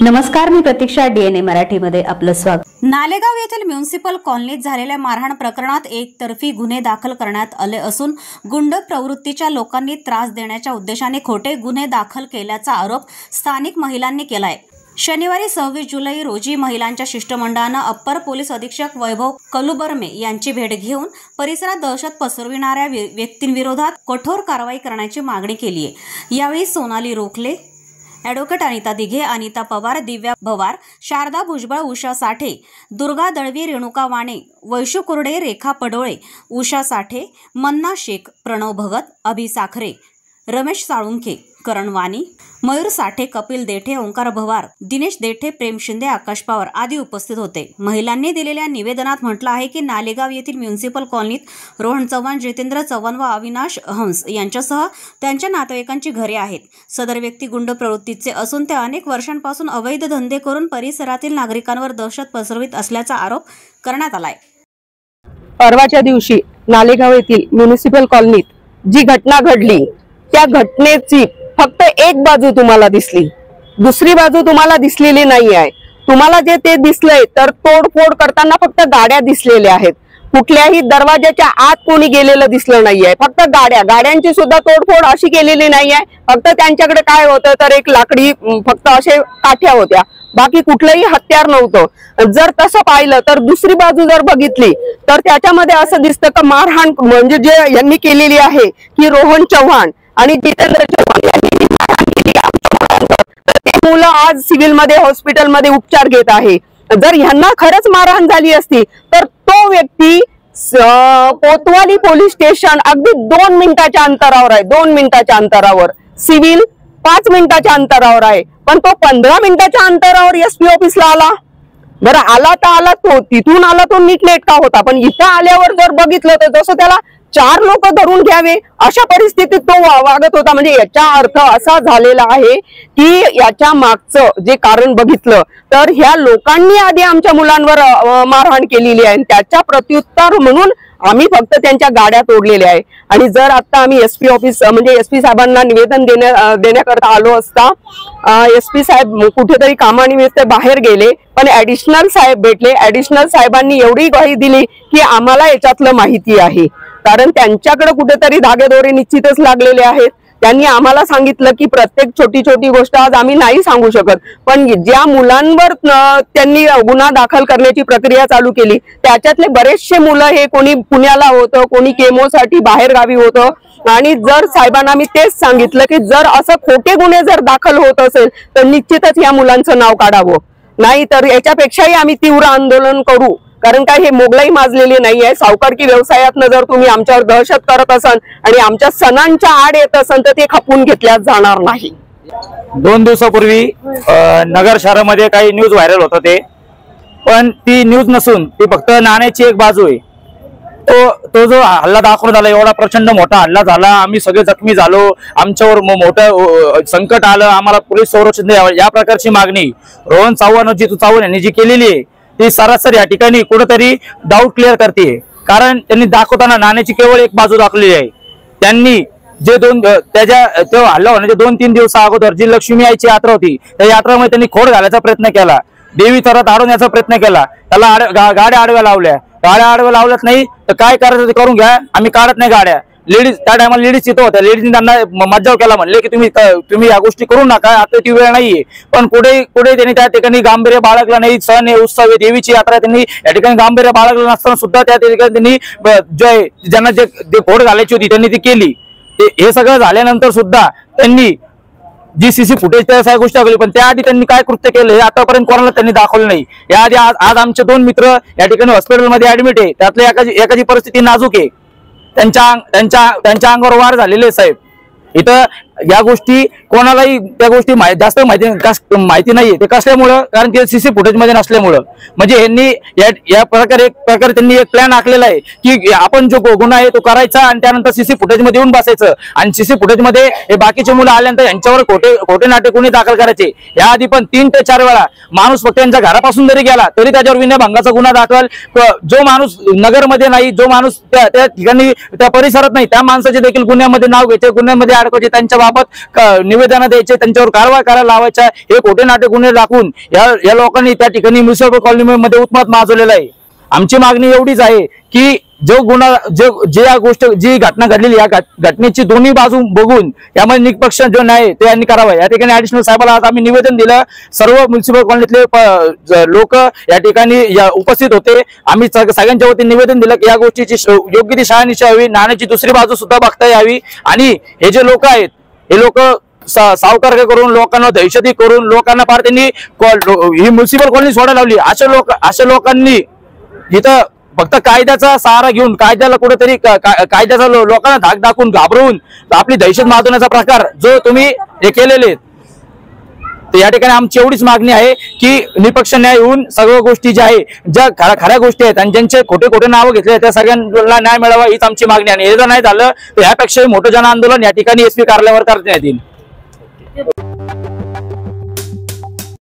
नमस्कार, मी प्रतीक्षा. DNA मराठीमध्ये आपलं स्वागत. नालेगाव येथील म्युनिसिपल कॉलनीत झालेल्या मारहाण प्रकरणात एकतर्फी गुन्हे दाखल करण्यात आले असून गुंड प्रवृत्तीच्या लोकांनी त्रास देण्याच्या उद्देशाने खोटे गुन्हे दाखल केल्याचा आरोप स्थानिक महिलांनी केलाय. शनिवारी 26 जुलै रोजी महिलांच्या शिष्टमंडळानं अप्पर पोलीस अधीक्षक वैभव कलुबर्मे यांची भेट घेऊन परिसरात दहशत पसरविणाऱ्या व्यक्तींविरोधात कठोर कारवाई करण्याची मागणी केली आहे. यावेळी सोनाली रोखले, ॲडव्होकेट अनिता दिघे, अनिता पवार, दिव्या भवार, शारदा भुजबळ, उषा साठे, दुर्गा दळवी, रेणुका वाणे, वैशू कुर्डे, रेखा पडोळे, उषा साठे, मन्ना शेख, प्रणव भगत, अभि साखरे, रमेश साळुंखे, करण वाणी, मयूर साठे, कपिल देठे, ओंकार भवार, दिनेश देठे, प्रेम शिंदे, आकाश पवार आदी उपस्थित होते. महिलांनी दिलेल्या निवेदनात म्हटलं आहे की नालेगाव येथील म्युनिसिपल कॉलनीत रोहन चव्हाण, जितेंद्र चव्हाण व अविनाश हंस यांच्यासह त्यांच्या नातेवाईकांची घरे आहेत. सदर व्यक्ती गुंड प्रवृत्तीचे असून ते अनेक वर्षांपासून अवैध धंदे करून परिसरातील नागरिकांवर दहशत पसरवित असल्याचा आरोप करण्यात आलाय. परवाच्या दिवशी नालेगाव येथील म्युनिसिपल कॉलनीत जी घटना घडली त्या घटनेची फक्त एक बाजू तुम्हाला दिसली, दुसरी बाजू तुम्हाला दिसलेली नाही आहे. तुम्हाला जे ते दिसलंय तर तोडफोड करताना फक्त गाड्या दिसलेल्या आहेत. कुठल्याही दरवाजाच्या आत कोणी गेलेलं दिसलं नाहीये. फक्त गाड्यांची सुद्धा तोडफोड अशी केलेली नाहीये. फक्त त्यांच्याकडे काय होतं तर एक लाकडी फक्त असे काठ्या होत्या, बाकी कुठलंही हत्यार नव्हतं. जर तसं पाहिलं तर दुसरी बाजू जर बघितली तर त्याच्यामध्ये असं दिसतं का मारहाण म्हणजे जे यांनी केलेली आहे की रोहन चव्हाण आणि जितेंद्र चव्हाण यांनी मारहाण केली आमच्या मुलांवर. ते मुलं आज सिव्हिल मध्ये हॉस्पिटल मध्ये उपचार घेत आहे. जर ह्यांना खरंच मारहाण झाली असती तर तो व्यक्ती कोतवाली पोलीस स्टेशन अगदी 2 मिनिटाच्या अंतरावर आहे. 2 मिनिटाच्या अंतरावर सिव्हिल 5 मिनिटाच्या अंतरावर आहे, पण तो 15 मिनिटाच्या अंतरावर एसपी ऑफिसला आला. बरं आला तर आला, तो तिथून आला तो नीटनेटका होता, पण इथं आल्यावर जर बघितलं तर जसं त्याला 4 लोक धरून घ्यावे अशा परिस्थितीत तो वागत होता. म्हणजे याचा अर्थ असा झालेला आहे की याच्या मागचं जे कारण बघितलं तर ह्या लोकांनी आधी आमच्या मुलांवर मारहाण केलेली आहे. त्याच्या प्रत्युत्तर म्हणून आम्ही फक्त त्यांच्या गाड्या तोडलेल्या आहे. आणि जर आता आम्ही एसपी ऑफिस म्हणजे एसपी साहेबांना निवेदन देण्याकरता आलो असता, एसपी साहेब कुठेतरी कामानिमित्त बाहेर गेले, पण ऍडिशनल साहेब भेटले. ऍडिशनल साहेबांनी एवढी ग्वाही दिली की आम्हाला याच्यातलं माहिती आहे, कारण त्यांच्याकडे कुठेतरी धागेदोरे निश्चितच लागलेले आहेत. त्यांनी आम्हाला सांगितलं की प्रत्येक छोटी छोटी गोष्ट आज आम्ही नाही सांगू शकत, पण ज्या मुलांवर त्यांनी गुन्हा दाखल करण्याची प्रक्रिया चालू केली त्याच्यातले बरेचसे मुलं हे कोणी पुण्याला होतं, कोणी केमोसाठी बाहेर गावी होतं. आणि जर साहेबांना मी तेच सांगितलं की जर असं खोटे गुन्हे जर दाखल होत असेल तर निश्चितच या मुलांचं नाव काढावं, नाही तर याच्यापेक्षाही आम्ही तीव्र आंदोलन करू. कारण काय हे मोगलाई माजलेली नाही आहे. सावकारकी व्यवसायात जर तुम्ही आमच्यावर दहशत करत असाल आणि आमच्या सणांच्या आड येत असाल तर ते खपून घेतल्या जाणार नाही. 2 दिवसापूर्वी नगर शहरामध्ये काही न्यूज व्हायरल होत होते, पण ती न्यूज नसून ती फक्त नाण्याची एक बाजू आहे. तो जो हल्ला दाखवण्यात आला, एवढा प्रचंड मोठा हल्ला झाला, आम्ही सगळे जखमी झालो, आमच्यावर मोठं संकट आलं, आम्हाला पोलीस संरक्षण द्यावं, या प्रकारची मागणी रोहन चव्हाण चव्हाण यांनी जी केलेली आहे ती सरासरी या ठिकाणी कुठेतरी डाऊट क्लिअर करते. कारण त्यांनी दाखवताना नाण्याची केवळ एक बाजू दाखवलेली आहे. त्यांनी जे त्याच्या हल्ला होण्याच्या 2-3 दिवसा अगोदर जी लक्ष्मी आईची यात्रा होती त्या यात्रेमध्ये त्यांनी खोड घालायचा प्रयत्न केला, देवी थरात अडवण्याचा प्रयत्न केला, त्याला गाड्या आडव्या लावल्या. गाड्या आडव्या लावल्यात नाही तर काय करायचं ते करून घ्या, आम्ही काढत नाही गाड्या. लेडीज त्या टायमाला लेडीज तिथं होत्या, लेडीजनी त्यांना मज्जाव केला, म्हणले की तुम्ही या गोष्टी करू नका, आता ती वेळ नाहीये. पण पुढे त्यांनी त्या ठिकाणी गांभीर्य बाळगलं नाही. सण आहे, उत्सव आहे, देवीची यात्रा, त्यांनी या ठिकाणी गांभीर्य बाळगलं नसताना सुद्धा त्या ठिकाणी त्यांनी ज्यांना जे घोड घालायची होती त्यांनी ती केली. हे सगळं झाल्यानंतर सुद्धा त्यांनी जी सीसी फुटेज त्या सगळ्या गोष्टी दाखवली, पण त्याआधी त्यांनी काय कृत्य केलं हे आतापर्यंत कोणाला त्यांनी दाखवलं नाही. याआधी आज आमचे 2 मित्र या ठिकाणी हॉस्पिटलमध्ये ऍडमिट आहे, त्यातल्या एकाची परिस्थिती नाजूक आहे. त्यांच्या अंगावर वार झालेले साहेब. इथं या गोष्टी कोणालाही त्या गोष्टी जास्त माहिती नाहीये. ते कसल्यामुळं, कारण ते सीसी फुटेज मध्ये नसल्यामुळं. म्हणजे यांनी या प्रकारे त्यांनी एक प्लॅन आखलेला आहे की आपण जो गुन्हा आहे तो करायचा आणि त्यानंतर सीसी फुटेज मध्ये येऊन बसायचं आणि सीसी फुटेज मध्ये हे बाकीचे मुलं आल्यानंतर यांच्यावर खोटे नाटे गुन्हे दाखल करायचे. याआधी पण 3 ते 4 वेळा माणूस फक्त यांच्या घरापासून जरी गेला तरी त्याच्यावर विनयभंगाचा गुन्हा दाखल. जो माणूस नगरमध्ये नाही, जो माणूस त्या ठिकाणी त्या परिसरात नाही, त्या माणसाचे देखील गुन्ह्यामध्ये नाव घ्यायचे, गुन्ह्यामध्ये अडकवायचे, त्यांच्या बाबत निवेदन द्यायचे, त्यांच्यावर कारवाई करायला लावायच्या, हे खोटे नाटे गुन्हे दाखवून या लोकांनी त्या ठिकाणी म्युनिसिपल कॉलनीमध्ये उत्मात माजवलेला आहे. आमची मागणी एवढीच आहे की जी घटना घडलेली या घटनेची दोन्ही बाजू बघून यामध्ये निष्पक्ष जो न्याय ते यांनी करावा. या ठिकाणी ऍडिशनल साहेबांना आज आम्ही निवेदन दिलं. सर्व म्युनिसिपल कॉलनीतले लोक या ठिकाणी उपस्थित होते. आम्ही सगळ्यांच्या वतीने निवेदन दिलं की या गोष्टीची योग्य ती शहानिशा व्हावी, नाण्याची दुसरी बाजू सुद्धा बघता यावी आणि हे जे लोक आहेत हे लोक सावकार करून लोकांना दहशती करून लोकांना फार त्यांनी ही म्युनिसिपल कॉलनी सोडायला लावली. अशा लोकांनी इथं फक्त कायद्याचा सहारा घेऊन कायद्याला कुठेतरी कायद्याचा लोकांना धाक दाखवून घाबरवून आपली दहशत माजवण्याचा प्रकार जो तुम्ही हे केलेले. तर या ठिकाणी आमची एवढीच मागणी आहे की निष्पक्ष न्याय होऊन सर्व गोष्टी ज्या आहे ज्या खऱ्या गोष्टी आहेत आणि ज्यांचे खोटे नावं घेतले त्या सगळ्यांना न्याय मिळावा हीच आमची मागणी आहे. आणि हे जर नाही झालं तर यापेक्षाही मोठं जन आंदोलन या ठिकाणी SP कार्यालयावर करण्यात येईल.